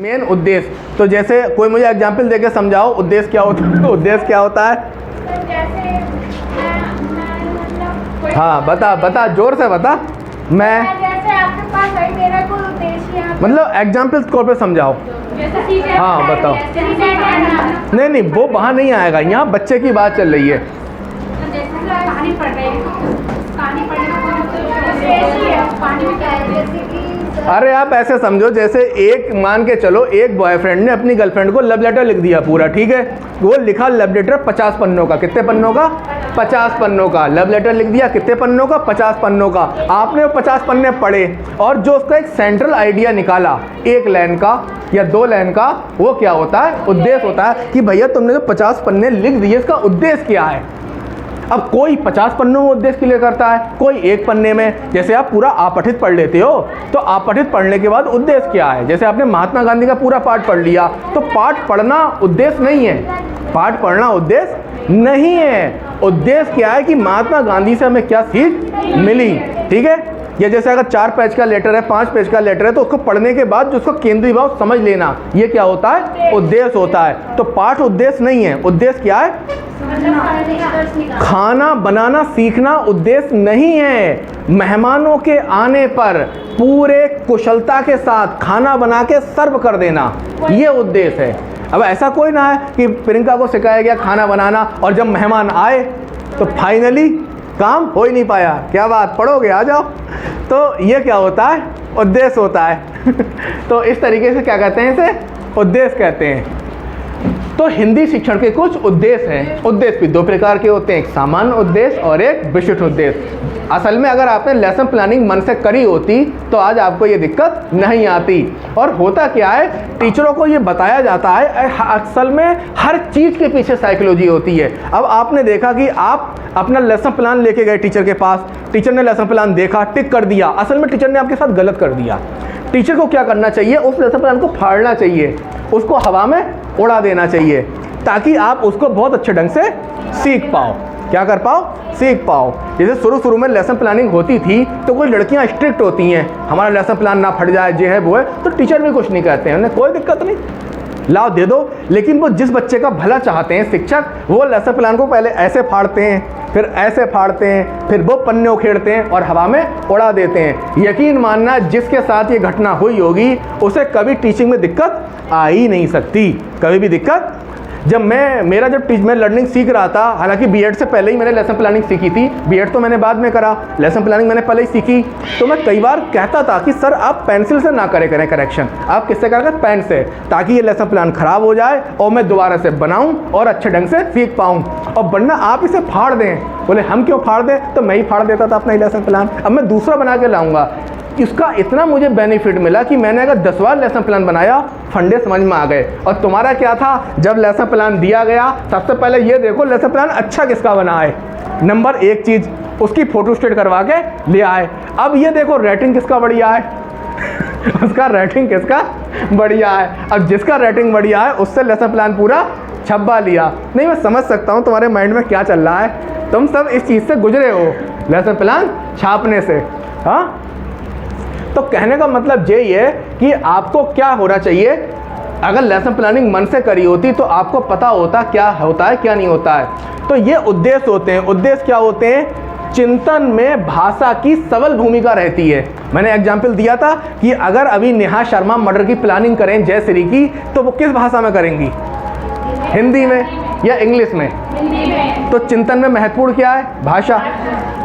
Main उद्देश्य। तो जैसे कोई मुझे एग्जाम्पल देके समझाओ उद्देश्य क्या होता है। उद्देश्य क्या होता है? हाँ बता जोर से बता। मैं जैसे आपके पास है, मेरा कोई उद्देश्य है, मतलब एग्जाम्पल तौर पे समझाओ। हाँ बताओ। नहीं वो वहाँ नहीं आएगा, यहाँ बच्चे की बात चल रही है। कहानी पढ़ रहे हैं, कहानी पढ़ने का कोई पानी में क्या है, अरे आप ऐसे समझो जैसे एक मान के चलो एक बॉयफ्रेंड ने अपनी गर्लफ्रेंड को लव लेटर लिख दिया पूरा, ठीक है। वो लिखा लव लेटर 50 पन्नों का। कितने पन्नों का? 50 पन्नों का लव लेटर लिख दिया। कितने पन्नों का? 50 पन्नों का। आपने वो 50 पन्ने पढ़े और जो उसका एक सेंट्रल आइडिया निकाला 1 लाइन का या 2 लाइन का, वो क्या होता है? उद्देश्य होता है कि भैया तुमने जो 50 पन्ने लिख दिए इसका उद्देश्य क्या है। अब कोई 50 पन्नों में उद्देश्य के लिए करता है, कोई 1 पन्ने में। जैसे आप पूरा आपठित पढ़ लेते हो तो आपठित पढ़ने के बाद उद्देश्य क्या है। जैसे आपने महात्मा गांधी का पूरा पाठ पढ़ लिया तो पाठ पढ़ना उद्देश्य नहीं है, पाठ पढ़ना उद्देश्य नहीं है। उद्देश्य क्या है कि महात्मा गांधी से हमें क्या सीख मिली, ठीक है। या जैसे अगर 4 पेज का लेटर है, 5 पेज का लेटर है, तो उसको पढ़ने के बाद जो उसको केंद्रीय भाव समझ लेना, ये क्या होता है? उद्देश्य होता है। तो पाठ उद्देश्य नहीं है। उद्देश्य क्या है? खाना बनाना सीखना उद्देश्य नहीं है। मेहमानों के आने पर पूरे कुशलता के साथ खाना बना के सर्व कर देना, ये उद्देश्य है। अब ऐसा कोई ना है कि प्रियंका को सिखाया गया खाना बनाना और जब मेहमान आए तो फाइनली काम हो ही नहीं पाया। क्या बात, पढ़ोगे? आ जाओ। तो ये क्या होता है? उद्देश्य होता है। तो इस तरीके से क्या कहते हैं? इसे उद्देश्य कहते हैं। तो हिंदी शिक्षण के कुछ उद्देश्य हैं। उद्देश्य भी 2 प्रकार के होते हैं, एक सामान्य उद्देश्य और एक विशिष्ट उद्देश्य। असल में अगर आपने लेसन प्लानिंग मन से करी होती तो आज आपको ये दिक्कत नहीं आती। और होता क्या है, टीचरों को ये बताया जाता है, असल में हर चीज़ के पीछे साइकोलॉजी होती है। अब आपने देखा कि आप अपना लेसन प्लान लेके गए टीचर के पास, टीचर ने लेसन प्लान देखा, टिक कर दिया। असल में टीचर ने आपके साथ गलत कर दिया। टीचर को क्या करना चाहिए? उस लेसन प्लान को फाड़ना चाहिए, उसको हवा में उड़ा देना चाहिए, ताकि आप उसको बहुत अच्छे ढंग से सीख पाओ। क्या कर पाओ? सीख पाओ। जैसे शुरू में लेसन प्लानिंग होती थी तो कोई लड़कियां स्ट्रिक्ट होती हैं, हमारा लेसन प्लान ना फट जाए, जे है वो है, तो टीचर भी कुछ नहीं कहते हैं, उन्हें कोई दिक्कत नहीं, लाओ दे दो। लेकिन वो जिस बच्चे का भला चाहते हैं शिक्षक, वो लेसन प्लान को पहले ऐसे फाड़ते हैं, फिर ऐसे फाड़ते हैं, फिर वो पन्ने उखेड़ते हैं और हवा में उड़ा देते हैं। यकीन मानना जिसके साथ ये घटना हुई होगी उसे कभी टीचिंग में दिक्कत आ ही नहीं सकती, कभी भी दिक्कत। जब मैं लर्निंग सीख रहा था, हालांकि बीएड से पहले ही मैंने लेसन प्लानिंग सीखी थी, बीएड तो मैंने बाद में करा, लेसन प्लानिंग मैंने पहले ही सीखी। तो मैं कई बार कहता था कि सर आप पेंसिल से ना करें करेक्शन, आप किससे करेंगे? पेन से, ताकि ये लेसन प्लान ख़राब हो जाए और मैं दोबारा से बनाऊं और अच्छे ढंग से सीख पाऊं। और वरना आप इसे फाड़ दें। बोले हम क्यों फाड़ दें? तो मैं ही फाड़ देता था अपना ही लेसन प्लान। अब मैं दूसरा बना के लाऊंगा। इसका इतना मुझे बेनिफिट मिला कि मैंने अगर 10वां लेसन प्लान बनाया, फंडे समझ में आ गए। और तुम्हारा क्या था? जब लेसन प्लान दिया गया सबसे पहले ये देखो लेसन प्लान अच्छा किसका बना है, नंबर 1 चीज़ उसकी फ़ोटो स्टेट करवा के ले आए। अब ये देखो रेटिंग किसका बढ़िया है उसका रेटिंग किसका बढ़िया है। अब जिसका रेटिंग बढ़िया है उससे लेसन प्लान पूरा छपवा लिया। नहीं, मैं समझ सकता हूँ तुम्हारे माइंड में क्या चल रहा है, तुम सब इस चीज़ से गुजरे हो, लेसन प्लान छापने से। हाँ, तो कहने का मतलब यही है कि आपको क्या होना चाहिए, अगर लेसन प्लानिंग मन से करी होती तो आपको पता होता क्या होता है क्या नहीं होता है। तो ये उद्देश्य होते हैं। उद्देश्य क्या होते हैं? चिंतन में भाषा की सबल भूमिका रहती है। मैंने एग्जाम्पल दिया था कि अगर अभी नेहा शर्मा मर्डर की प्लानिंग करें जयश्री की, तो वो किस भाषा में करेंगी? हिंदी में या इंग्लिश में? हिंदी में। तो चिंतन में महत्वपूर्ण क्या है? भाषा।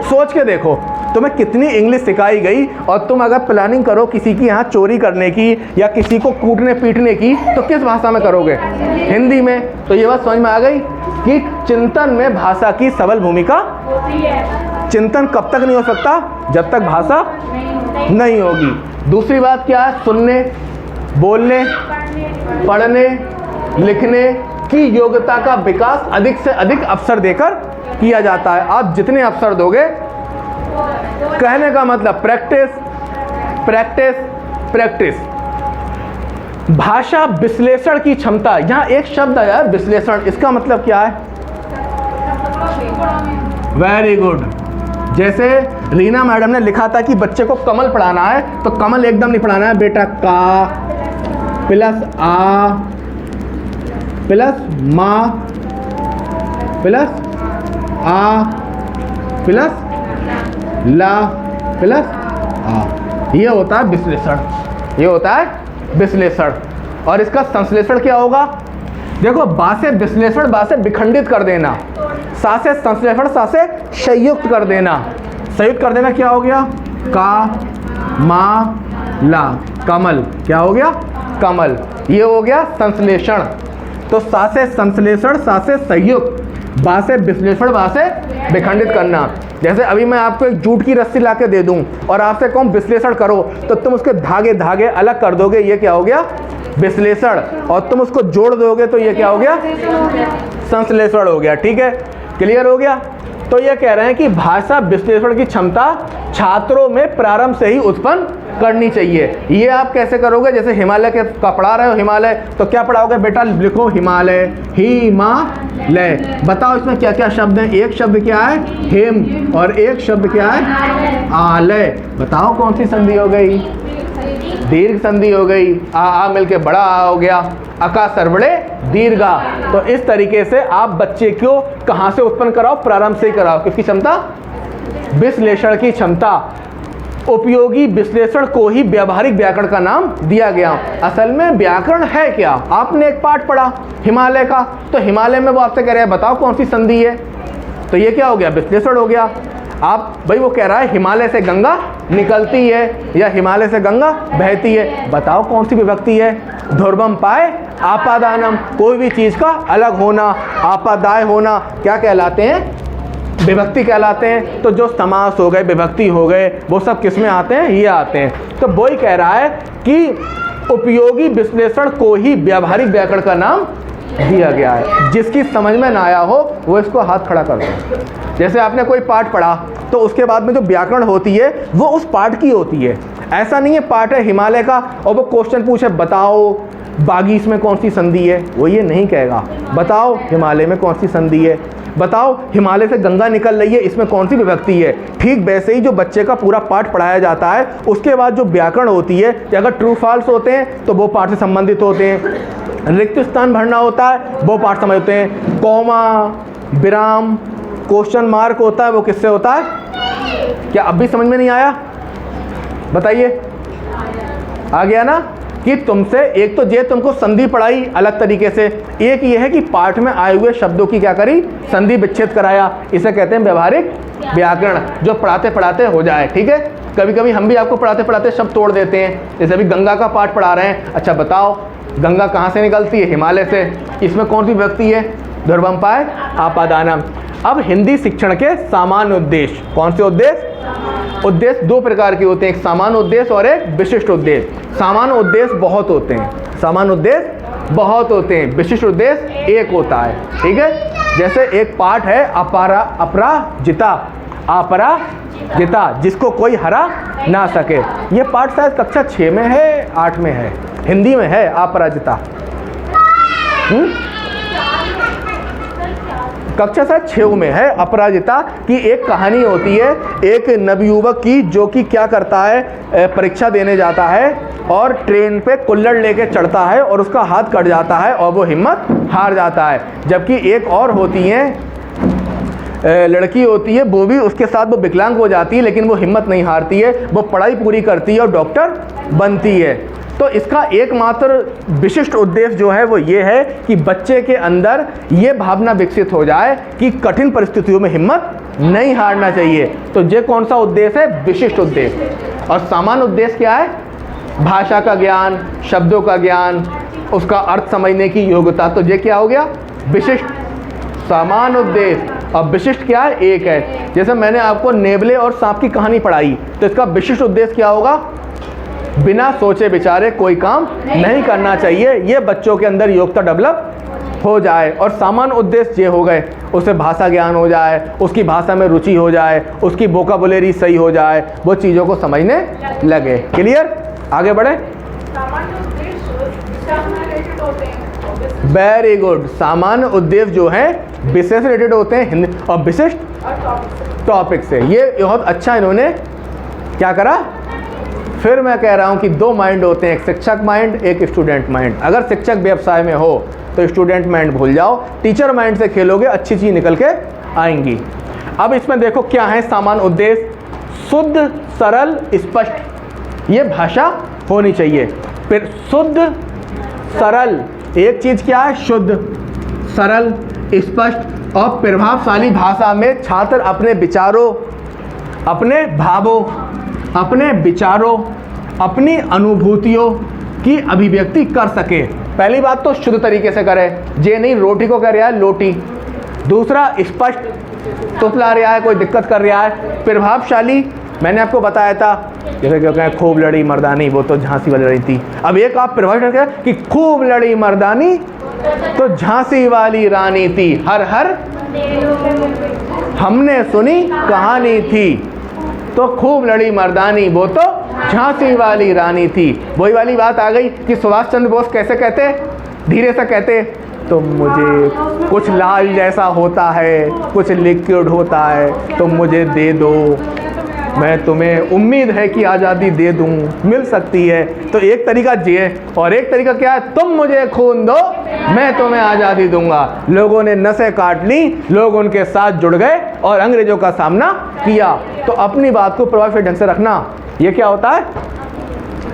सोच के देखो तुम्हें कितनी इंग्लिश सिखाई गई, और तुम अगर प्लानिंग करो किसी की यहाँ चोरी करने की या किसी को कूटने पीटने की, तो किस भाषा में करोगे? हिंदी में। तो ये बात समझ में आ गई कि चिंतन में भाषा की सबल भूमिका होती है। चिंतन कब तक नहीं हो सकता? जब तक भाषा नहीं होगी। दूसरी बात क्या है? सुनने, बोलने, पढ़ने, लिखने की योग्यता का विकास अधिक से अधिक अवसर देकर किया जाता है। आप जितने अवसर दोगे, कहने का मतलब प्रैक्टिस प्रैक्टिस प्रैक्टिस। भाषा विश्लेषण की क्षमता, यहाँ एक शब्द आया है विश्लेषण, इसका मतलब क्या है? Very good. जैसे रीना मैडम ने लिखा था कि बच्चे को कमल पढ़ाना है, तो कमल एकदम नहीं पढ़ाना है बेटा, का प्लस आ प्लस मा प्लस आ प्लस ला प्लस आ, ये होता है विश्लेषण। ये होता है विश्लेषण। और इसका संश्लेषण क्या होगा? देखो, बा से विश्लेषण, बा से विखंडित कर देना, सा से संश्लेषण, सा से संयुक्त कर देना। संयुक्त कर देना क्या हो गया? का मा ला, कमल। क्या हो गया? कमल। ये हो गया संश्लेषण। तो सा से संश्लेषण, सा से संयुक्त, बा से विश्लेषण, बा से विखंडित करना। जैसे अभी मैं आपको एक जूट की रस्सी ला के दे दूं और आपसे कहूं विश्लेषण करो, तो तुम उसके धागे धागे अलग कर दोगे, ये क्या हो गया? विश्लेषण। और तुम उसको जोड़ दोगे तो ये क्या हो गया? संश्लेषण हो गया। ठीक है, क्लियर हो गया? तो ये कह रहे हैं कि भाषा विश्लेषण की क्षमता छात्रों में प्रारंभ से ही उत्पन्न करनी चाहिए। ये आप कैसे करोगे? जैसे हिमालय के का पढ़ा रहे हो, हिमालय, तो क्या पढ़ाओगे बेटा? लिखो हिमालय, हिमालय। बताओ इसमें क्या क्या शब्द हैं? एक शब्द क्या है? हिम। और एक शब्द क्या है? आलय। बताओ कौन सी संधि हो गई? दीर्घ संधि हो गई। आ मिलके बड़ा आ हो गया, अका सर्वड़े दीर्घा। तो इस तरीके से आप बच्चे को कहाँ से उत्पन्न कराओ? प्रारंभ से ही कराओ। किसकी क्षमता? विश्लेषण की क्षमता। उपयोगी विश्लेषण को ही व्यावहारिक व्याकरण का नाम दिया गया। असल में व्याकरण है क्या? आपने एक पाठ पढ़ा हिमालय का, तो हिमालय में वो आपसे कह रहे हैं बताओ कौन सी संधि है, तो ये क्या हो गया? विश्लेषण हो गया। आप भाई, वो कह रहा है हिमालय से गंगा निकलती है या हिमालय से गंगा बहती है, बताओ कौन सी विभक्ति है? ध्रुवम पाए आपादानम। कोई भी चीज़ का अलग होना, आपादाय होना, क्या कहलाते हैं? विभक्ति कहलाते हैं। तो जो समास हो गए, विभक्ति हो गए, वो सब किस में आते हैं? ये आते हैं। तो वो ही कह रहा है कि उपयोगी विश्लेषण को ही व्यावहारिक व्याकरण का नाम दिया गया है। जिसकी समझ में ना आया हो वो इसको हाथ खड़ा कर दो। जैसे आपने कोई पाठ पढ़ा, तो उसके बाद में जो व्याकरण होती है वो उस पाठ की होती है। ऐसा नहीं है पाठ है हिमालय का और वो क्वेश्चन पूछे बताओ बागीस में कौन सी संधि है, वो ये नहीं कहेगा। बताओ हिमालय में कौन सी संधि है, बताओ हिमालय से गंगा निकल रही है, इसमें कौन सी विभक्ति है। ठीक वैसे ही जो बच्चे का पूरा पाठ पढ़ाया जाता है, उसके बाद जो व्याकरण होती है, कि अगर ट्रू फॉल्स होते हैं तो वो पाठ से संबंधित होते हैं, रिक्त स्थान भरना होता है वो पाठ समझ होते हैं, कॉमा, विराम, क्वेश्चन मार्क होता है वो किससे होता है? क्या अब भी समझ में नहीं आया? बताइए, आ गया ना? कि तुमसे एक तो ये तुमको संधि पढ़ाई अलग तरीके से, एक ये है कि पाठ में आए हुए शब्दों की क्या करी? संधि विच्छेद कराया। इसे कहते हैं व्यवहारिक व्याकरण, जो पढ़ाते पढ़ाते हो जाए। ठीक है, कभी कभी हम भी आपको पढ़ाते पढ़ाते शब्द तोड़ देते हैं। जैसे अभी गंगा का पाठ पढ़ा रहे हैं, अच्छा बताओ गंगा कहाँ से निकलती है? हिमालय से। इसमें कौन सी विभक्ति है? ध्रुवम पाए आपादानम। अब हिंदी शिक्षण के सामान्य उद्देश्य, कौन से उद्देश्य? उद्देश्य दो प्रकार के होते हैं, एक सामान्य उद्देश्य और एक विशिष्ट उद्देश्य। सामान्य उद्देश्य बहुत होते हैं, सामान्य उद्देश्य बहुत होते हैं, विशिष्ट उद्देश्य एक होता है। ठीक है, जैसे एक पाठ है अपराजिता, अपराजिता, जिसको कोई हरा ना सके। ये पाठ शायद कक्षा 6 में है, 8 में है, हिंदी में है अपराजिता। कक्षा शायद 6 में है। अपराजिता की एक कहानी होती है, एक नवयुवक की, जो कि क्या करता है, परीक्षा देने जाता है और ट्रेन पे कुल्हड़ लेके चढ़ता है और उसका हाथ कट जाता है और वो हिम्मत हार जाता है। जबकि एक और होती है, लड़की होती है, वो भी उसके साथ वो विकलांग हो जाती है, लेकिन वो हिम्मत नहीं हारती है, वो पढ़ाई पूरी करती है और डॉक्टर बनती है। तो इसका एकमात्र विशिष्ट उद्देश्य जो है वो ये है कि बच्चे के अंदर ये भावना विकसित हो जाए कि कठिन परिस्थितियों में हिम्मत नहीं हारना चाहिए। तो ये कौन सा उद्देश्य है? विशिष्ट उद्देश्य। और सामान्य उद्देश्य क्या है? भाषा का ज्ञान, शब्दों का ज्ञान, उसका अर्थ समझने की योग्यता। तो ये क्या हो गया? विशिष्ट। सामान्य उद्देश्य और विशिष्ट क्या है? एक है। जैसे मैंने आपको नेवले और सांप की कहानी पढ़ाई, तो इसका विशिष्ट उद्देश्य क्या होगा? बिना सोचे विचारे कोई काम नहीं करना चाहिए, ये बच्चों के अंदर योग्यता डेवलप हो जाए। और सामान्य उद्देश्य ये हो गए, उसे भाषा ज्ञान हो जाए, उसकी भाषा में रुचि हो जाए, उसकी वोकैबुलरी सही हो जाए, वो चीज़ों को समझने लगे। क्लियर? आगे बढ़े। Very good. सामान्य उद्देश्य जो है विषय से रिलेटेड होते हैं, हिंदी, और विशिष्ट टॉपिक से। ये बहुत अच्छा इन्होंने क्या करा? फिर मैं कह रहा हूँ कि दो माइंड होते हैं, एक शिक्षक माइंड, एक स्टूडेंट माइंड। अगर शिक्षक व्यवसाय में हो तो स्टूडेंट माइंड भूल जाओ, टीचर माइंड से खेलोगे, अच्छी चीज़ निकल के आएंगी। अब इसमें देखो क्या है सामान्य उद्देश्य, शुद्ध, सरल, स्पष्ट, ये भाषा होनी चाहिए। फिर शुद्ध, सरल, एक चीज़ क्या है, शुद्ध, सरल, स्पष्ट और प्रभावशाली भाषा में छात्र अपने विचारों, अपने भावों, अपने विचारों, अपनी अनुभूतियों की अभिव्यक्ति कर सके। पहली बात तो शुद्ध तरीके से करे, जे नहीं रोटी को कह रहा है लोटी। दूसरा स्पष्ट, तुतला रहा है, कोई दिक्कत कर रहा है। प्रभावशाली, मैंने आपको बताया था, जैसे क्यों कहें खूब लड़ी मर्दानी, वो तो झांसी वाली लड़ी थी। अब एक आप प्रभावशाली कहें कि खूब लड़ी मर्दानी तो झांसी वाली रानी थी, हर हर हमने सुनी कहानी थी। तो खूब लड़ी मर्दानी वो तो झांसी वाली रानी थी। वही वाली बात आ गई कि सुभाष चंद्र बोस कैसे कहते, धीरे से कहते, तो मुझे कुछ लाल जैसा होता है, कुछ लिक्विड होता है, तो मुझे दे दो, मैं तुम्हें उम्मीद है कि आज़ादी दे दूं, मिल सकती है। तो एक तरीका ये, और एक तरीका क्या है, तुम मुझे खून दो, मैं तुम्हें आज़ादी दूंगा। लोगों ने नसें काट ली, लोग उनके साथ जुड़ गए और अंग्रेजों का सामना किया। तो अपनी बात को प्रभावशाली ढंग से रखना, ये क्या होता है।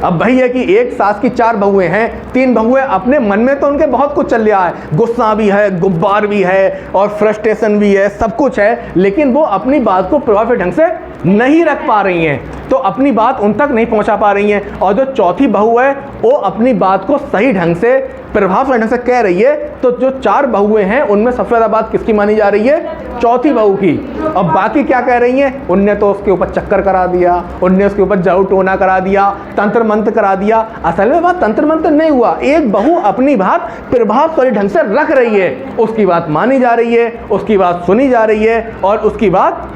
अब भाई है कि एक सास की 4 बहुएं हैं, 3 बहुएं, अपने मन में तो उनके बहुत कुछ चल रहा है, गुस्सा भी है, गुब्बार भी है और फ्रस्ट्रेशन भी है, सब कुछ है, लेकिन वो अपनी बात को प्रभावशाली ढंग से नहीं रख पा रही हैं, तो अपनी बात उन तक नहीं पहुंचा पा रही हैं। और जो चौथी बहू है वो अपनी बात को सही ढंग से, प्रभावशाली ढंग से कह रही है। तो जो 4 बहुएं हैं उनमें सबसे ज़्यादा बात किसकी मानी जा रही है, चौथी बहू की। और बाकी क्या कह रही हैं, उनने तो उसके ऊपर चक्कर करा दिया, उनने उसके ऊपर जाऊ टोना करा दिया, तंत्र मंत्र करा दिया। असल में बात तंत्र मंत्र नहीं हुआ, एक बहू अपनी बात प्रभावशाली ढंग से रख रही है, उसकी बात मानी जा रही है, उसकी बात सुनी जा रही है। और उसकी बात,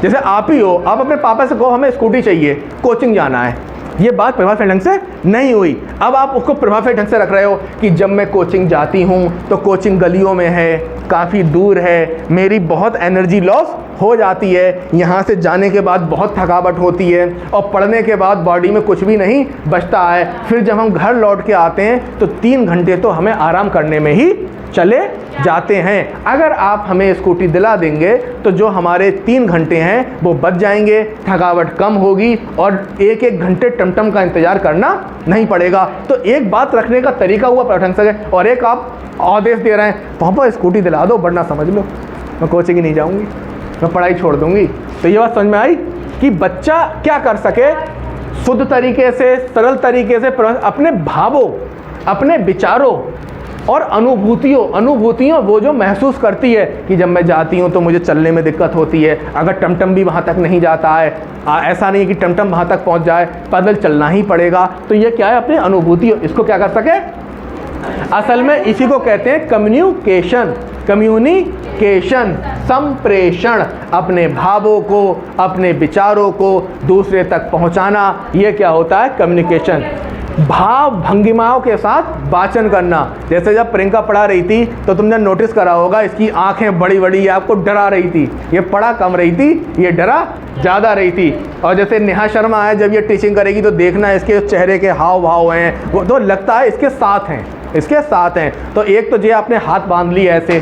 जैसे आप ही हो, आप अपने पापा से कहो हमें स्कूटी चाहिए, कोचिंग जाना है, ये बात प्रभावशाली ढंग से नहीं हुई। अब आप उसको प्रभावशाली ढंग से रख रहे हो कि जब मैं कोचिंग जाती हूँ तो कोचिंग गलियों में है, काफ़ी दूर है, मेरी बहुत एनर्जी लॉस हो जाती है, यहाँ से जाने के बाद बहुत थकावट होती है और पढ़ने के बाद बॉडी में कुछ भी नहीं बचता है। फिर जब हम घर लौट के आते हैं तो 3 घंटे तो हमें आराम करने में ही चले जाते हैं। अगर आप हमें स्कूटी दिला देंगे तो जो हमारे 3 घंटे हैं वो बच जाएंगे, थकावट कम होगी और 1-1 घंटे टमटम का इंतज़ार करना नहीं पड़ेगा। तो एक बात रखने का तरीका हुआ प्रठन से, और एक आप आदेश दे रहे हैं, पापा स्कूटी दिला दो वरना समझ लो मैं कोचिंग ही नहीं जाऊँगी, मैं पढ़ाई छोड़ दूँगी। तो ये बात समझ में आई कि बच्चा क्या कर सके, शुद्ध तरीके से, सरल तरीके से अपने भावों, अपने विचारों और अनुभूतियों वो जो महसूस करती है कि जब मैं जाती हूँ तो मुझे चलने में दिक्कत होती है, अगर टमटम भी वहाँ तक नहीं जाता है, ऐसा नहीं है कि टमटम वहाँ तक पहुँच जाए, पैदल चलना ही पड़ेगा। तो ये क्या है, अपनी अनुभूतियों, इसको क्या कर सके, असल में इसी को कहते हैं कम्युनिकेशन। कम्युनिकेशन, संप्रेषण, अपने भावों को, अपने विचारों को दूसरे तक पहुँचाना, ये क्या होता है, कम्युनिकेशन। भाव भंगिमाओं के साथ वाचन करना। जैसे जब प्रियंका पढ़ा रही थी तो तुमने नोटिस करा होगा, इसकी आंखें बड़ी बड़ी आपको डरा रही थी, ये पढ़ा कम रही थी, ये डरा ज़्यादा रही थी। और जैसे नेहा शर्मा है, जब ये टीचिंग करेगी तो देखना इसके चेहरे के हाव भाव हैं, वो तो लगता है इसके साथ हैं, इसके साथ हैं। तो एक तो ये आपने हाथ बांध ली ऐसे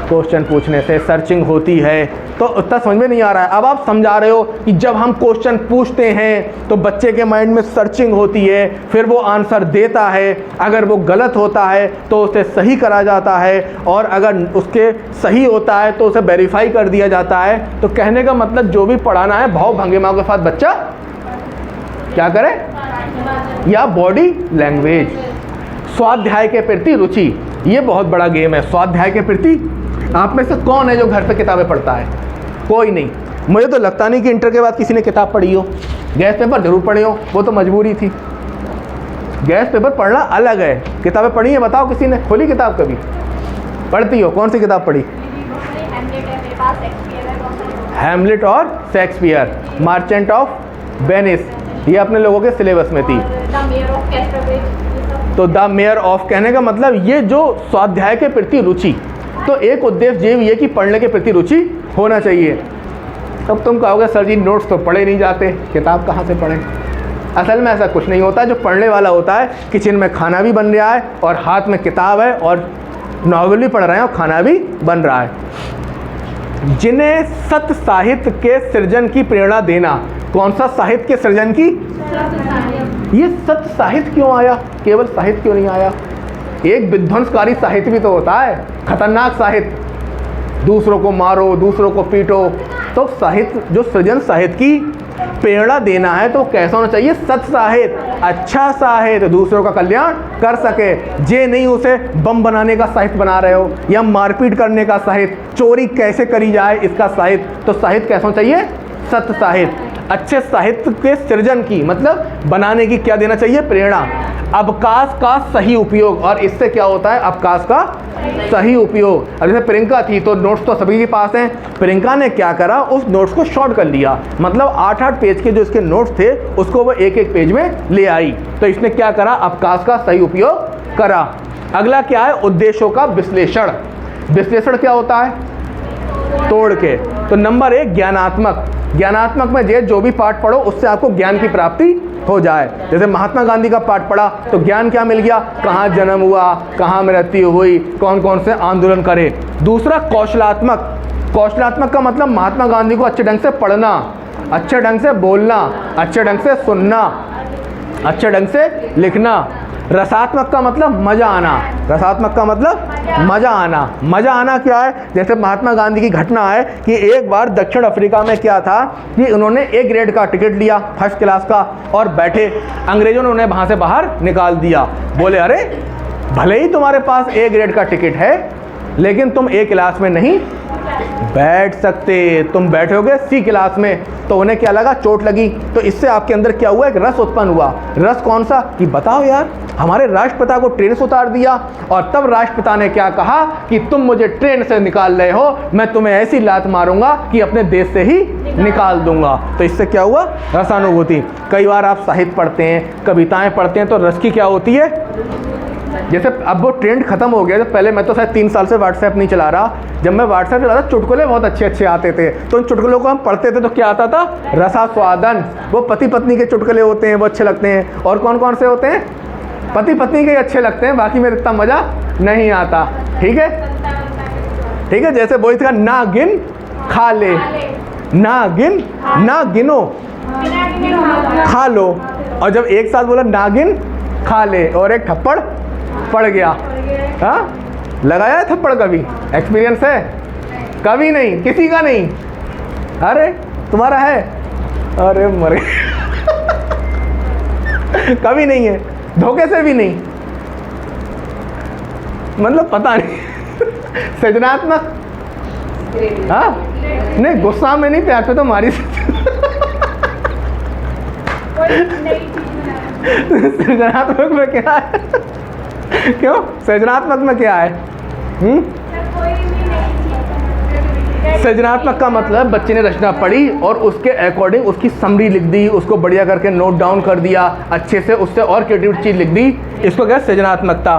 क्वेश्चन पूछने से, सर्चिंग होती है, तो उतना समझ में नहीं आ रहा है। अब आप समझा रहे हो कि जब हम क्वेश्चन पूछते हैं तो बच्चे के माइंड में सर्चिंग होती है, फिर वो आंसर देता है, अगर वो गलत होता है तो उसे सही करा जाता है, और अगर उसके सही होता है तो उसे वेरीफाई कर दिया जाता है। तो कहने का मतलब जो भी पढ़ाना है भाव भंगिमाओं के साथ बच्चा क्या करे, या बॉडी लैंग्वेज। स्वाध्याय के प्रति रुचि, ये बहुत बड़ा गेम है। स्वाध्याय के प्रति आप में से कौन है जो घर पे किताबें पढ़ता है? कोई नहीं। मुझे तो लगता नहीं कि इंटर के बाद किसी ने किताब पढ़ी हो। गैस पेपर जरूर पढ़े हो, वो तो मजबूरी थी। गैस पेपर पढ़ना अलग है, किताबें पढ़ी है बताओ, किसी ने खोली किताब कभी? पढ़ती हो? कौन सी किताब पढ़ी? हैमलेट और शेक्सपियर, मार्चेंट ऑफ वेनिस, ये अपने लोगों के सिलेबस में थी। तो द मेयर ऑफ, कहने का मतलब ये जो स्वाध्याय के प्रति रुचि, तो एक उद्देश्य ये भी है कि पढ़ने के प्रति रुचि होना चाहिए। तब तुम कहोगे सर जी नोट्स तो पढ़े नहीं जाते, किताब कहाँ से पढ़ें? असल में ऐसा कुछ नहीं होता। जो पढ़ने वाला होता है, किचन में खाना भी बन रहा है और हाथ में किताब है और नॉवल भी पढ़ रहे हैं और खाना भी बन रहा है। जिन्हें सत्य साहित्य के सृजन की प्रेरणा देना। कौन सा साहित्य के सृजन की? ये सत्य साहित्य क्यों आया, केवल साहित्य क्यों नहीं आया? एक विध्वंसकारी साहित्य भी तो होता है, खतरनाक साहित्य, दूसरों को मारो, दूसरों को पीटो। तो साहित्य, जो सृजन साहित्य की प्रेरणा देना है तो कैसा होना चाहिए? सत्य साहित्य, अच्छा साहित्य, दूसरों का कल्याण कर सके। जे नहीं उसे बम बनाने का साहित्य बना रहे हो या मारपीट करने का साहित्य, चोरी कैसे करी जाए इसका साहित्य। तो साहित्य कैसा होना चाहिए? सत्य साहित्य। अच्छे साहित्य के सृजन की मतलब बनाने की क्या देना चाहिए? प्रेरणा। अवकाश का सही उपयोग, और इससे क्या होता है? अवकाश का सही उपयोग। अब जैसे प्रियंका थी तो नोट्स तो सभी के पास हैं, प्रियंका ने क्या करा? उस नोट्स को शॉर्ट कर लिया, मतलब 8-8 पेज के जो इसके नोट्स थे उसको वो एक-एक पेज में ले आई। तो इसने क्या करा? अवकाश का सही उपयोग करा। अगला क्या है? उद्देश्यों का विश्लेषण। विश्लेषण क्या होता है? तोड़ के। तो नंबर 1 ज्ञानात्मक। ज्ञानात्मक में जो भी पाठ पढ़ो उससे आपको ज्ञान की प्राप्ति हो जाए। जैसे महात्मा गांधी का पाठ पढ़ा तो ज्ञान क्या मिल गया? कहाँ जन्म हुआ, कहाँ मृत्यु हुई, कौन कौन से आंदोलन करे। दूसरा कौशलात्मक। कौशलात्मक का मतलब महात्मा गांधी को अच्छे ढंग से पढ़ना, अच्छे ढंग से बोलना, अच्छे ढंग से सुनना, अच्छे ढंग से लिखना। रसात्मक का मतलब मज़ा आना। रसात्मक का मतलब मज़ा आना। मज़ा आना क्या है? जैसे महात्मा गांधी की घटना है कि एक बार दक्षिण अफ्रीका में क्या था कि उन्होंने A ग्रेड का टिकट लिया, फर्स्ट क्लास का, और बैठे। अंग्रेज़ों ने उन्हें वहाँ से बाहर निकाल दिया। बोले अरे भले ही तुम्हारे पास A ग्रेड का टिकट है लेकिन तुम A क्लास में नहीं बैठ सकते, तुम बैठोगे C क्लास में। तो उन्हें क्या लगा? चोट लगी। तो इससे आपके अंदर क्या हुआ? एक रस उत्पन्न हुआ। रस कौन सा? कि बताओ यार, हमारे राष्ट्रपिता को ट्रेन से उतार दिया और तब राष्ट्रपिता ने क्या कहा कि तुम मुझे ट्रेन से निकाल रहे हो, मैं तुम्हें ऐसी लात मारूंगा कि अपने देश से ही निकाल दूंगा। तो इससे क्या हुआ? रसानुभूति। कई बार आप साहित्य पढ़ते हैं, कविताएं पढ़ते हैं तो रस की क्या होती है? जैसे अब वो ट्रेंड खत्म हो गया। जब पहले, मैं तो शायद 3 साल से व्हाट्सएप नहीं चला रहा, जब मैं व्हाट्सएप चला था चुटकुले बहुत अच्छे अच्छे आते थे। तो उन चुटकुलों को हम पढ़ते थे तो क्या आता था? रसास्वादन। वो पति पत्नी के चुटकुले होते हैं, वो अच्छे लगते हैं। और कौन कौन से होते हैं? पति पत्नी के अच्छे लगते हैं, बाकी में इतना मज़ा नहीं आता। ठीक है, ठीक है। जैसे बोली था ना गिन खा ले, ना गिन, ना गिनो खा लो। और जब एक साथ बोला ना गिन खा ले और एक थप्पड़ पड़ गया। हाँ, लगाया है थप्पड़ कभी? एक्सपीरियंस है? कभी नहीं, किसी का नहीं। अरे तुम्हारा है? अरे मरे कभी नहीं है, धोखे से भी नहीं, मतलब पता नहीं सृजनात्मक। हाँ नहीं, गुस्सा में नहीं, प्यार पे तो मारी सृजनात्मक में क्या है? क्यों? सृजनात्मक में क्या है? सृजनात्मक का मतलब बच्चे ने रचना पढ़ी और उसके अकॉर्डिंग उसकी समरी लिख दी, उसको बढ़िया करके नोट डाउन कर दिया अच्छे से, उससे और क्रिएटिव चीज़ लिख दी। इसको क्या? सृजनात्मकता।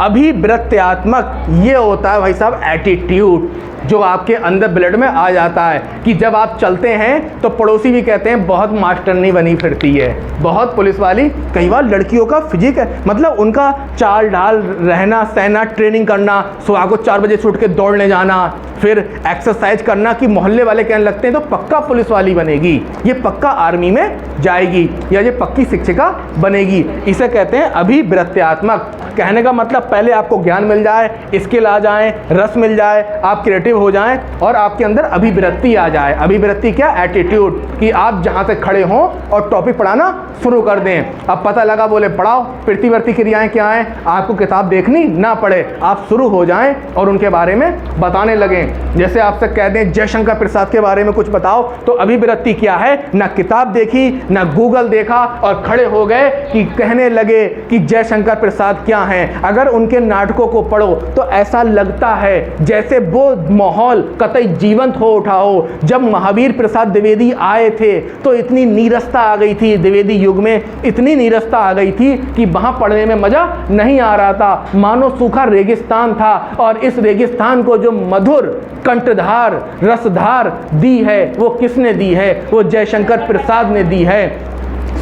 अभिवृत्त्यात्मक ये होता है भाई साहब एटीट्यूड, जो आपके अंदर ब्लड में आ जाता है कि जब आप चलते हैं तो पड़ोसी भी कहते हैं बहुत मास्टरनी बनी फिरती है, बहुत पुलिस वाली। कई बार लड़कियों का फिजिक है, मतलब उनका चाल ढाल, रहना सहना, ट्रेनिंग करना, सुबह को 4 बजे उठ के दौड़ने जाना, फिर एक्सरसाइज करना, कि मोहल्ले वाले कहने लगते हैं तो पक्का पुलिस वाली बनेगी, ये पक्का आर्मी में जाएगी, या ये पक्की शिक्षिका बनेगी। इसे कहते हैं अभिवृत्त्यात्मक। कहने का मतलब पहले आपको ज्ञान मिल जाए, स्किल आ जाए, रस मिल जाए, आप क्रिएटिव हो जाएं और आपके अंदर अभिवृत्ति आ जाए। अभिवृत्ति क्या? एटीट्यूड, कि आप जहां से खड़े हों और टॉपिक पढ़ाना शुरू कर दें। अब पता लगा बोले पढ़ाओ, प्रतिवर्ती क्रियाएं क्या हैं, आपको किताब देखनी ना पड़े, आप शुरू हो जाएं और उनके बारे में बताने लगें। जैसे आपसे कह दें जयशंकर प्रसाद के बारे में कुछ बताओ, तो अभिवृत्ति क्या है? ना किताब देखी, ना गूगल देखा और खड़े हो गए कि कहने लगे कि जयशंकर प्रसाद क्या हैं। अगर उनके नाटकों को पढ़ो तो ऐसा लगता है जैसे वो माहौल कतई जीवंत हो उठा हो। जब महावीर प्रसाद द्विवेदी आए थे तो इतनी नीरसता आ गई थी, द्विवेदी युग में इतनी नीरसता आ गई थी कि वहाँ पढ़ने में मज़ा नहीं आ रहा था, मानो सूखा रेगिस्तान था। और इस रेगिस्तान को जो मधुर कंठधार, रसधार दी है, वो किसने दी है? वो जयशंकर प्रसाद ने दी है।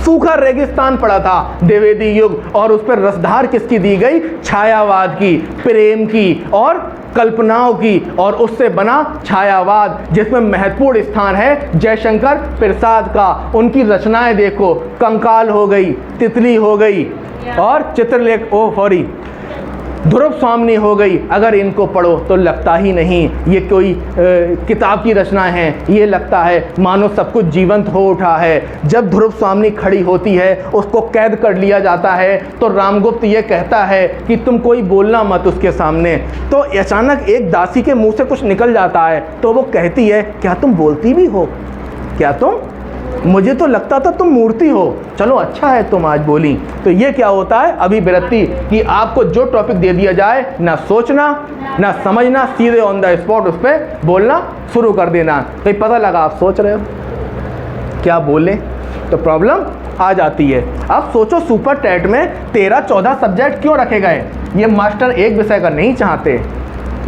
सूखा रेगिस्तान पड़ा था द्विवेदी युग, और उस पर रसधार किसकी दी गई? छायावाद की, प्रेम की और कल्पनाओं की, और उससे बना छायावाद जिसमें महत्वपूर्ण स्थान है जयशंकर प्रसाद का। उनकी रचनाएं देखो, कंकाल हो गई, तितली हो गई और चित्रलेख ध्रुव स्वामिनी हो गई। अगर इनको पढ़ो तो लगता ही नहीं ये कोई किताब की रचनाएं हैं, ये लगता है मानो सब कुछ जीवंत हो उठा है। जब ध्रुव स्वामिनी खड़ी होती है, उसको कैद कर लिया जाता है, तो रामगुप्त ये कहता है कि तुम कोई बोलना मत उसके सामने। तो अचानक एक दासी के मुंह से कुछ निकल जाता है, तो वो कहती है क्या तुम बोलती भी हो? क्या तुम? मुझे तो लगता था तुम मूर्ति हो। चलो अच्छा है तुम आज बोली। तो ये क्या होता है? अभिव्यक्ति, कि आपको जो टॉपिक दे दिया जाए, ना सोचना ना समझना, सीधे ऑन द स्पॉट उस पर बोलना शुरू कर देना। तो पता लगा आप सोच रहे हो क्या बोले, तो प्रॉब्लम आ जाती है। आप सोचो सुपर टेट में 13-14 सब्जेक्ट क्यों रखे गए? ये मास्टर एक विषय का नहीं चाहते,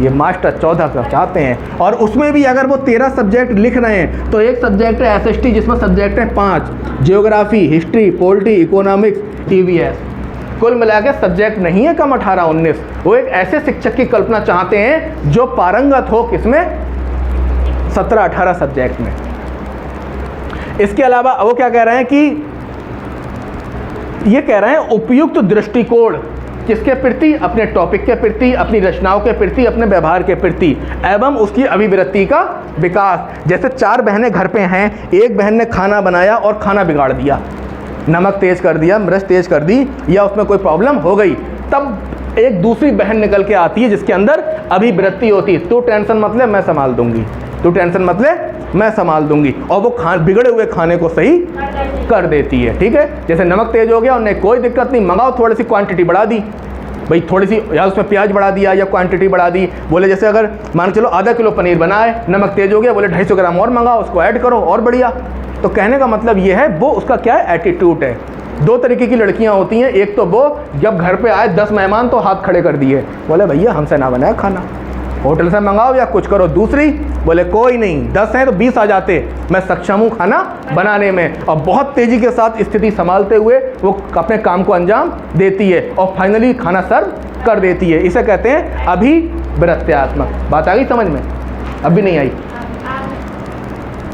ये मास्टर 14 का चाहते हैं। और उसमें भी अगर वो 13 सब्जेक्ट लिख रहे हैं तो एक सब्जेक्ट है SST जिसमें सब्जेक्ट है 5, geography, history, polity, economics, EVS। कुल मिला के सब्जेक्ट नहीं है कम 18-19। वो एक ऐसे शिक्षक की कल्पना चाहते हैं जो पारंगत हो किसमें? 17-18 सब्जेक्ट में। इसके अलावा वो क्या कह रहे हैं कि ये कह रहे हैं उपयुक्त दृष्टिकोण किसके प्रति? अपने टॉपिक के प्रति, अपनी रचनाओं के प्रति, अपने व्यवहार के प्रति, एवं उसकी अभिव्यक्ति का विकास। जैसे 4 बहनें घर पे हैं, एक बहन ने खाना बनाया और खाना बिगाड़ दिया, नमक तेज कर दिया, मिर्च तेज कर दी, या उसमें कोई प्रॉब्लम हो गई, तब एक दूसरी बहन निकल के आती है जिसके अंदर अभिव्यक्ति होती है, तू टेंशन मत ले मैं संभाल दूंगी, तू टेंशन मत ले मैं संभाल दूंगी, और वो बिगड़े हुए खाने को सही कर देती है। ठीक है, जैसे नमक तेज हो गया, उन्हें कोई दिक्कत नहीं, मंगाओ, थोड़ी सी क्वांटिटी बढ़ा दी भाई, थोड़ी सी या उसमें प्याज बढ़ा दिया या क्वांटिटी बढ़ा दी। बोले जैसे अगर मान चलो आधा किलो पनीर बनाए, नमक तेज हो गया, बोले 250 ग्राम और मंगाओ, उसको ऐड करो और बढ़िया। तो कहने का मतलब ये है, वो उसका क्या है? एटीट्यूड है। 2 तरीके की लड़कियां होती हैं, एक तो वो जब घर पे आए 10 मेहमान तो हाथ खड़े कर दिए, बोले भैया हमसे ना बनाया खाना, होटल से मंगाओ या कुछ करो। दूसरी बोले कोई नहीं, 10 हैं तो 20 आ जाते, मैं सक्षम हूँ खाना बनाने में, और बहुत तेज़ी के साथ स्थिति संभालते हुए वो अपने काम को अंजाम देती है और फाइनली खाना सर्व कर देती है। इसे कहते हैं अभिव्यक्त्यात्मक। बात आ गई समझ में? अभी नहीं आई?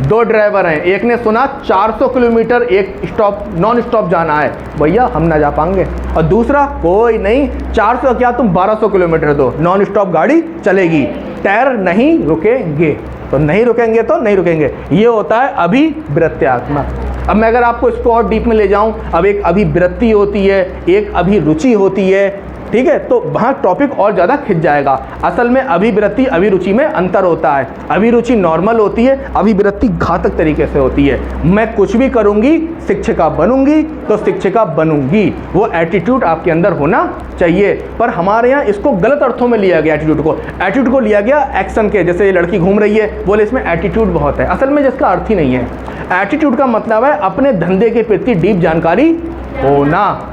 2 ड्राइवर हैं, एक ने सुना 400 किलोमीटर एक स्टॉप नॉन स्टॉप जाना है, भैया हम ना जा पाएंगे, और दूसरा कोई नहीं 400 क्या तुम 1200 किलोमीटर दो, नॉन स्टॉप गाड़ी चलेगी, टायर नहीं रुकेंगे, तो नहीं रुकेंगे तो नहीं रुकेंगे। ये होता है अभिव्यक्त्यात्मक। अब मैं अगर आपको इसको और डीप में ले जाऊं, अब एक अभिवृत्ति होती है, एक अभिरुचि होती है, ठीक है, तो वहाँ टॉपिक और ज़्यादा खिंच जाएगा। असल में अभिवृत्ति अभिरुचि में अंतर होता है। अभिरुचि नॉर्मल होती है, अभिवृत्ति घातक तरीके से होती है। मैं कुछ भी करूँगी, शिक्षिका बनूंगी तो शिक्षिका बनूंगी, वो एटीट्यूड आपके अंदर होना चाहिए। पर हमारे यहाँ इसको गलत अर्थों में लिया गया, एटीट्यूड को लिया गया एक्शन के। जैसे ये लड़की घूम रही है, बोले इसमें एटीट्यूड बहुत है, असल में जिसका अर्थ ही नहीं है। एटीट्यूड का मतलब है अपने धंधे के प्रति डीप जानकारी होना।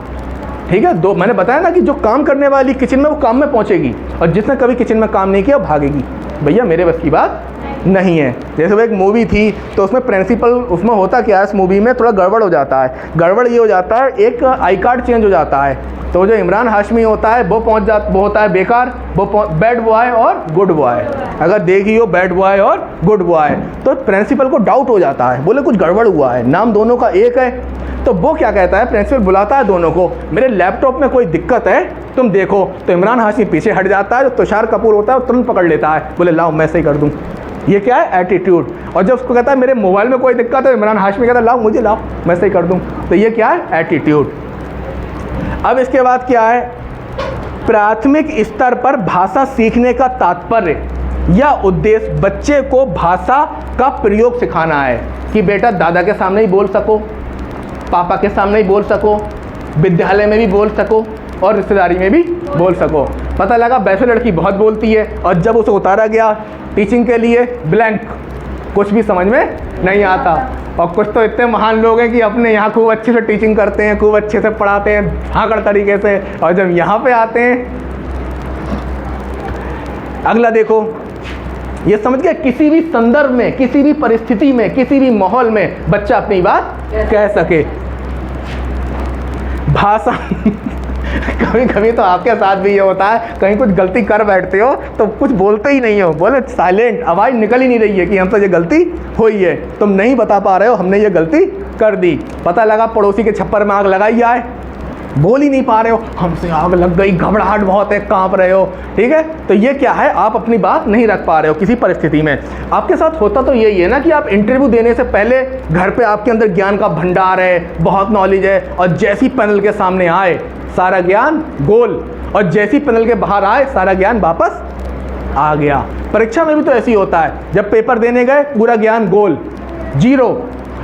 ठीक है, दो मैंने बताया ना कि जो काम करने वाली किचन में वो काम में पहुंचेगी, और जिसने कभी किचन में काम नहीं किया भागेगी, भैया मेरे बस की बात नहीं है। जैसे वो एक मूवी थी तो उसमें प्रिंसिपल, उसमें होता क्या है, इस मूवी में थोड़ा गड़बड़ हो जाता है। गड़बड़ ये हो जाता है, एक आई कार्ड चेंज हो जाता है, तो जो इमरान हाशमी होता है वो होता है बेकार, वो बैड बॉय और गुड बॉय। अगर देखिए बैड बॉय और गुड बॉय, तो प्रिंसिपल को डाउट हो जाता है, बोले कुछ गड़बड़ हुआ है, नाम दोनों का एक है। तो वो क्या कहता है, प्रिंसिपल बुलाता है दोनों को, मेरे लैपटॉप में कोई दिक्कत है तुम देखो। तो इमरान हाशमी पीछे हट जाता है, जो तुषार कपूर होता है वो तुरंत पकड़ लेता है, बोले लाओ मैं सही कर दूँ। ये क्या है, एटीट्यूड। और जब उसको कहता है मेरे मोबाइल में कोई दिक्कत है, इमरान हाशमी कहता है लाओ मुझे लाओ मैं सही कर दूँ। तो ये क्या है, एटीट्यूड। अब इसके बाद क्या है, प्राथमिक स्तर पर भाषा सीखने का तात्पर्य या उद्देश्य बच्चे को भाषा का प्रयोग सिखाना है, कि बेटा दादा के सामने ही बोल सको, पापा के सामने ही बोल सको, विद्यालय में भी बोल सको और रिश्तेदारी में भी बोल सको। पता लगा वैसे लड़की बहुत बोलती है, और जब उसे उतारा गया टीचिंग के लिए, ब्लैंक, कुछ भी समझ में नहीं आता। और कुछ तो इतने महान लोग हैं कि अपने यहाँ खूब अच्छे से टीचिंग करते हैं, खूब अच्छे से पढ़ाते हैं भागड़ तरीके से, और जब यहाँ पे आते हैं, अगला देखो, ये समझ गया, किसी भी संदर्भ में, किसी भी परिस्थिति में, किसी भी माहौल में बच्चा अपनी बात कह सके। भाषा कभी कभी तो आपके साथ भी ये होता है, कहीं कुछ गलती कर बैठते हो तो कुछ बोलते ही नहीं हो, बोले साइलेंट, आवाज़ निकल ही नहीं रही है कि हमसे ये गलती हुई है, तुम नहीं बता पा रहे हो हमने ये गलती कर दी। पता लगा पड़ोसी के छप्पर में आग लगाई आए, बोल ही नहीं पा रहे हो, हमसे आग लग गई, घबराहट बहुत है, कांप रहे हो, ठीक है। तो ये क्या है, आप अपनी बात नहीं रख पा रहे हो किसी परिस्थिति में। आपके साथ होता तो यही है ना कि आप इंटरव्यू देने से पहले घर पे आपके अंदर ज्ञान का भंडार है, बहुत नॉलेज है, और जैसी पैनल के सामने आए सारा ज्ञान गोल, और जैसी पैनल के बाहर आए सारा ज्ञान वापस आ गया। परीक्षा में भी तो ऐसे ही होता है, जब पेपर देने गए पूरा ज्ञान गोल, जीरो,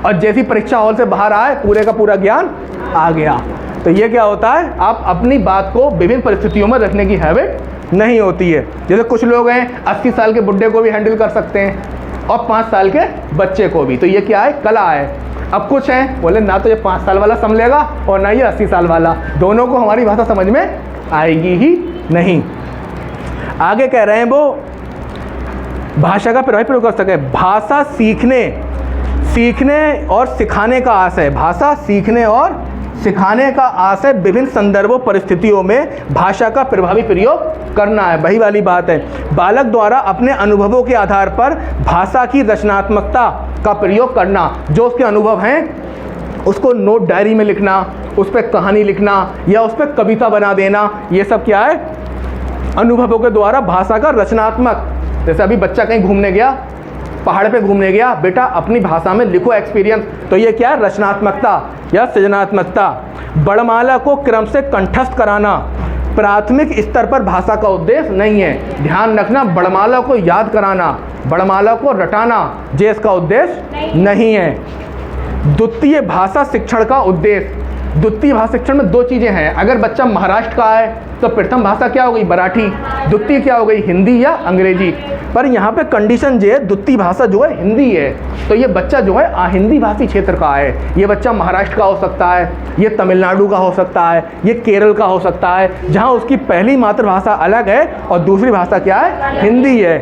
और जैसी परीक्षा हॉल से बाहर आए पूरे का पूरा ज्ञान आ गया। तो ये क्या होता है, आप अपनी बात को विभिन्न परिस्थितियों में रखने की हैबिट नहीं होती है। जैसे कुछ लोग हैं 80 साल के बुढ़े को भी हैंडल कर सकते हैं और 5 साल के बच्चे को भी, तो ये क्या है, कला है। अब कुछ हैं बोले ना तो ये 5 साल वाला समझेगा और ना ये 80 साल वाला, दोनों को हमारी भाषा समझ में आएगी ही नहीं। आगे कह रहे हैं वो भाषा का प्रभावी प्रयोग कर सके, भाषा सीखने और सिखाने का आशय, भाषा सीखने और सिखाने का आशय विभिन्न संदर्भों परिस्थितियों में भाषा का प्रभावी प्रयोग करना है। वही वाली बात है, बालक द्वारा अपने अनुभवों के आधार पर भाषा की रचनात्मकता का प्रयोग करना। जो उसके अनुभव हैं उसको नोट डायरी में लिखना, उस पर कहानी लिखना या उस पर कविता बना देना, ये सब क्या है, अनुभवों के द्वारा भाषा का रचनात्मक। जैसे अभी बच्चा कहीं घूमने गया, पहाड़ पे घूमने गया, बेटा अपनी भाषा में लिखो एक्सपीरियंस, तो ये क्या है, रचनात्मकता या सृजनात्मकता। बड़माला को क्रम से कंठस्थ कराना प्राथमिक स्तर पर भाषा का उद्देश्य नहीं है। ध्यान रखना, बड़माला को याद कराना, बड़माला को रटाना, ये इसका उद्देश्य नहीं है। द्वितीय भाषा शिक्षण का उद्देश्य, द्वितीय भाषा शिक्षण में 2 चीज़ें हैं। अगर बच्चा महाराष्ट्र का है तो प्रथम भाषा क्या हो गई, मराठी, द्वितीय क्या हो गई, हिंदी या अंग्रेजी। पर यहाँ पे कंडीशन जो है, द्वितीय भाषा जो है हिंदी है, तो ये बच्चा जो है हिंदी भाषी क्षेत्र का है। ये बच्चा महाराष्ट्र का हो सकता है, ये तमिलनाडु का हो सकता है, ये केरल का हो सकता है, जहाँ उसकी पहली मातृभाषा अलग है और दूसरी भाषा क्या है, हिंदी है।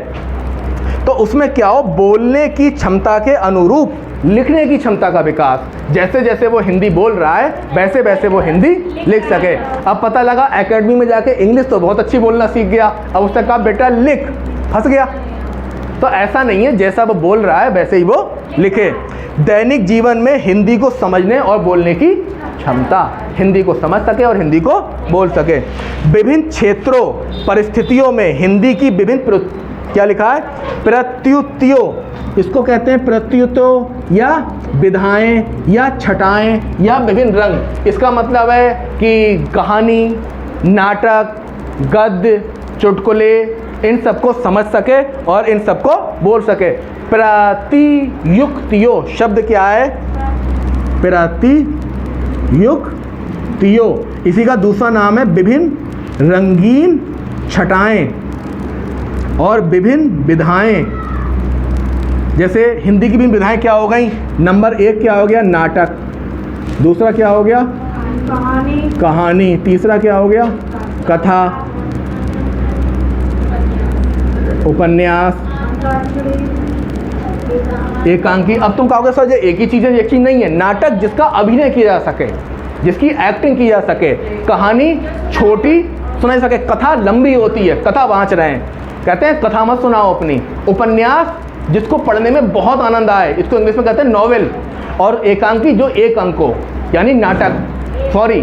तो उसमें क्या हो, बोलने की क्षमता के अनुरूप लिखने की क्षमता का विकास। जैसे जैसे वो हिंदी बोल रहा है वैसे वैसे वो हिंदी लिख सके। अब पता लगा एकेडमी में जाके इंग्लिश तो बहुत अच्छी बोलना सीख गया, अब उसने कहा बेटा लिख, फंस गया। तो ऐसा नहीं है, जैसा वो बोल रहा है वैसे ही वो लिखे। दैनिक जीवन में हिंदी को समझने और बोलने की क्षमता, हिंदी को समझ सके और हिंदी को बोल सके। विभिन्न क्षेत्रों परिस्थितियों में हिंदी की विभिन्न क्या लिखा है, प्रत्युत्तियों, इसको कहते हैं प्रत्युत्तों या विधाएं या छटाएं या विभिन्न रंग। इसका मतलब है कि कहानी, नाटक, गद्य, चुटकुले, इन सबको समझ सके और इन सबको बोल सके। प्रतियुक्तियों शब्द क्या है, प्रतियुक्तियों, इसी का दूसरा नाम है विभिन्न रंगीन छटाएं और विभिन्न विधाएं। जैसे हिंदी की विभिन्न विधाएं क्या हो गई, नंबर 1 क्या हो गया, नाटक, दूसरा क्या हो गया, कहानी, तीसरा क्या हो गया, कथा, उपन्यास, एकांकी। अब तुम कहोगे सर ये एक ही चीज़ है, एक चीज़ नहीं है। नाटक जिसका अभिनय किया जा सके, जिसकी एक्टिंग की जा सके, कहानी छोटी सुनाई सके, कथा लंबी होती है, कथा वाँच रहे हैं, कहते हैं कथा मत सुनाओ अपनी। उपन्यास जिसको पढ़ने में बहुत आनंद आए, इसको इंग्लिश में कहते हैं नॉवेल। और एकांकी जो 1 अंक हो, यानी नाटक,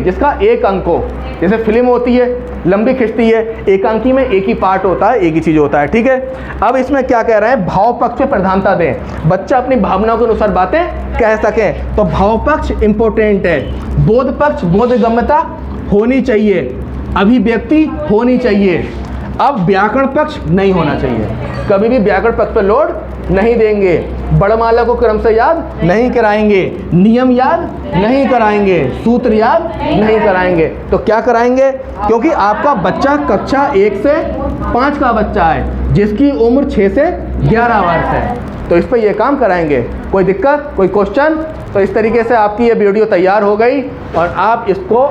जिसका 1 अंक हो। जैसे फिल्म होती है लंबी खिंचती है, एकांकी में एक ही पार्ट होता है, एक ही चीज़ होता है, ठीक है। अब इसमें क्या कह रहे हैं, भाव पक्ष पे प्रधानता दें, बच्चा अपनी भावनाओं के अनुसार बातें कह सकें, तो भाव पक्ष इंपॉर्टेंट है। बोध पक्ष, बोधगम्यता होनी चाहिए, अभिव्यक्ति होनी चाहिए। अब व्याकरण पक्ष नहीं होना चाहिए, कभी भी व्याकरण पक्ष पर लोड नहीं देंगे। बड़माला को क्रम से याद नहीं कराएंगे, नियम याद नहीं कराएंगे, सूत्र याद नहीं कराएंगे। तो क्या कराएंगे, क्योंकि आपका बच्चा कक्षा 1 से 5 का बच्चा है, जिसकी उम्र 6 से 11 वर्ष है, तो इस पर ये काम कराएंगे। कोई दिक्कत, कोई क्वेश्चन? तो इस तरीके से आपकी ये वीडियो तैयार हो गई और आप इसको